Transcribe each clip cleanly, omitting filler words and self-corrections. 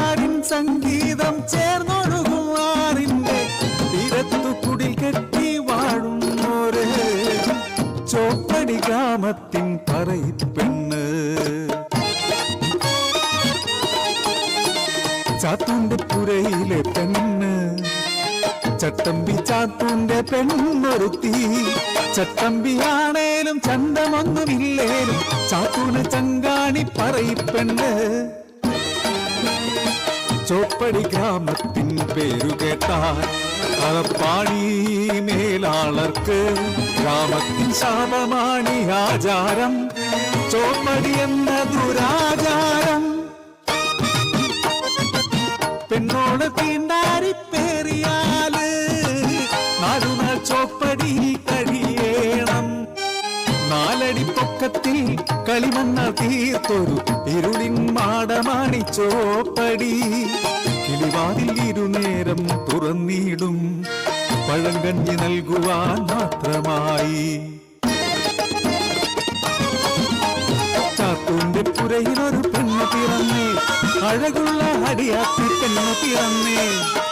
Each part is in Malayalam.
പാടിൻ സംഗീതം ചേർന്നൊഴുകുവാറിന്റെ തീരത്തു കുടിൽ കെട്ടി വാഴുന്നോര് ചോപ്പടി ഗ്രാമത്തിൻ പറയിപ്പെണ്ണ്. ചാത്തൂന്റെ പുരയിലെ പെണ്ണ്, ചട്ടമ്പി ചാത്തൂന്റെ പെണ്ണൊരുത്തി. ചട്ടമ്പിയാണേലും ചന്തമൊന്നുമില്ലേലും ചാത്തൂന് ചങ്കാണി പറയിപ്പെണ്ണ്. ചോപ്പടി ഗ്രാമത്തിൻ പേരു കേട്ടാൽ കളപ്പാടി മേലാളർക്ക് ഗ്രാമത്തിൻ ശാപമാണി ആചാരം. ചോപ്പടി എന്ന ദുരാചാരം പെണ്ണോട് തീണ്ടാരിപ്പേറിയാല് നാടുനാൾ ചോപ്പടി കഴിയണം. നാലടി പൊക്കത്തിൽ കളിമണ്ണ തീർത്തൊരു ഇരുളിൻ മാടമാണി ചോപ്പടി. കിളിവാതിൽ ഇരുനേരം തുറന്നിടും പഴങ്കഞ്ഞി നൽകുവാൻ മാത്രമായി. ചാത്തൂന്റെ പുരയിലൊരു പെണ്ണ് പിറന്നേ, അഴകുള്ള അടിയാത്തി പെണ്ണ് പിറന്നേ.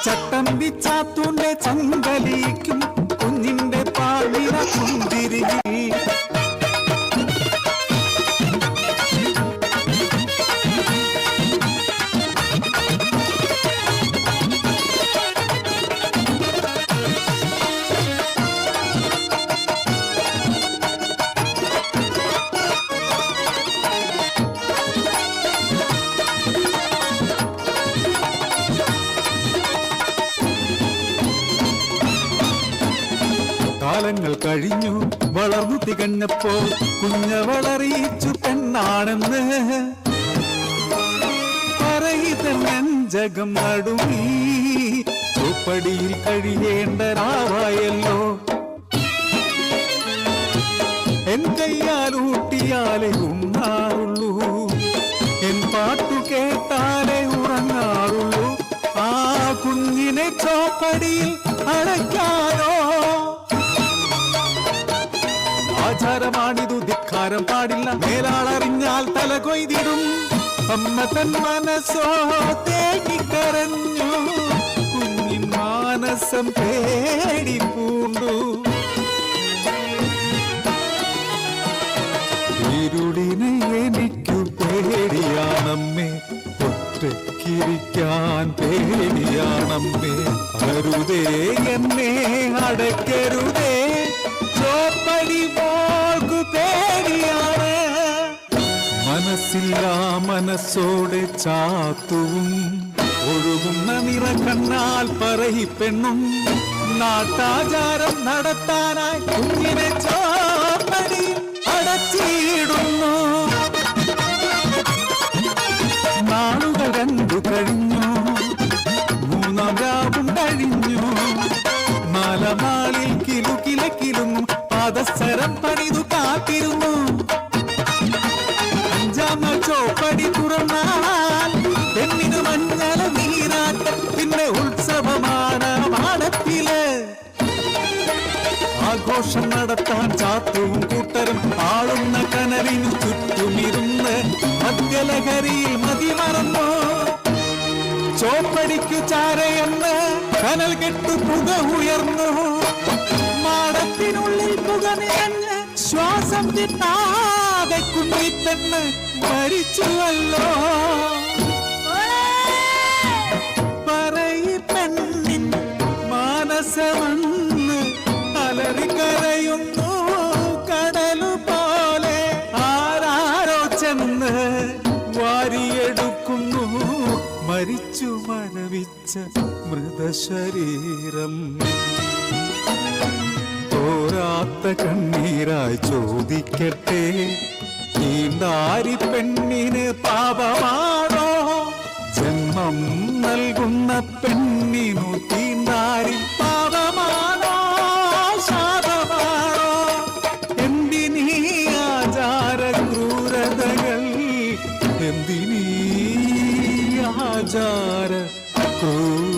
ചട്ടമ്പി ചാത്തൂന്റെ ചങ്കലിക്കും കുഞ്ഞിന്റെ പാളിര കുന്തിരികിൽ. കാലങ്ങൾ കഴിഞ്ഞു വളർന്നു തികഞ്ഞപ്പോൾ കുഞ്ഞവളറിയിച്ചു പെണ്ണാണെന്ന്. പറയിതൻ നടുമീ ചോപ്പടിയിൽ കഴിയേണ്ട രാവായല്ലോ. എൻ കയ്യാലൂട്ടിയാലേ ഉണ്ണാറുള്ളൂ, എൻ പാട്ടു കേട്ടാലേ ഉറങ്ങാറുള്ളൂ. ആ കുഞ്ഞിനെ ചോപ്പടിയിൽ അടയ്ക്കാനോ ആചാരമാണിതു, ധിക്കാരം പാടില്ല. മേലാളറിഞ്ഞാൽ തല കൊയ്തിടും. അമ്മ തൻ മനസ്സോ തേങ്ങിക്കരഞ്ഞു, കുഞ്ഞിൻ മാനസം പേടി പൂണ്ടു. ഇരുളിനെ എനിക്കു പേടിയാണമ്മേ, ഒറ്റയ്ക്കിരിക്കാൻ പേടിയാണമ്മേ. അരുതേ എന്നെ അടയ്ക്കരുതേ, ചോപ്പടി മോൾക്കു പേടിയാണ്. മനസ്സില്ല മനസ്സോടെ ചാത്തുവും ഒഴുകുന്ന നിറകണ്ണാൽ പറയിപ്പെണ്ണും. നാട്ടാചാരം നടത്താനായി കുഞ്ഞിനെ ചോപ്പടി അടച്ചിടുന്നു. നാളുകൾ രണ്ടു കഴിഞ്ഞു, മൂന്നാം രാവും കഴിഞ്ഞു. മലമാളിൽ കിലുകിലക്കിലും പാദസരം പണിതു കാത്തിരുന്നു. അഞ്ചാം ചോപ്പടി തുറന്നാൽ പെണ്ണിനു മഞ്ഞള നീരാട്ടം, പിന്നെ ഉത്സവമാണ് മാടത്തില്. ആഘോഷം നടത്താൻ ചാത്തവും കൂട്ടരും ആളുന്ന കനലിനു ചുറ്റുമിരുന്ന് മദ്യലഹരിയിൽ മതിമറന്നു. ചോപ്പടിക്കു ചാരയെന്ന് കനൽ കെട്ടു പുക ഉയർന്നു. മാടത്തിനുള്ളിൽ പുക നിറഞ്ഞ് ശ്വാസം കിട്ടാതെ കുഞ്ഞിപ്പെണ്ണ് മരിച്ചുവല്ലോ. പറയിപ്പെണ്ണിൻ മാനസമെന്ന് അലറിക്കരയുന്നു കടലു പോലെ. ആരാരോ ചെന്ന് വാരിയെടുക്കുന്നു മരിച്ചു മരവിച്ച മൃതശരീരം. തോരാത്ത കണ്ണീരായി ചോദിക്കട്ടെ, തീണ്ടാരി പെണ്ണിന് പാപമാണോ? ജന്മം നൽകുന്ന പെണ്ണിനു തീണ്ടാരി പാപമാണോ ശാപമാണോ? എന്തിനീ ആചാര ക്രൂരതകൾ, എന്തിനീ ആചാര ക്രൂര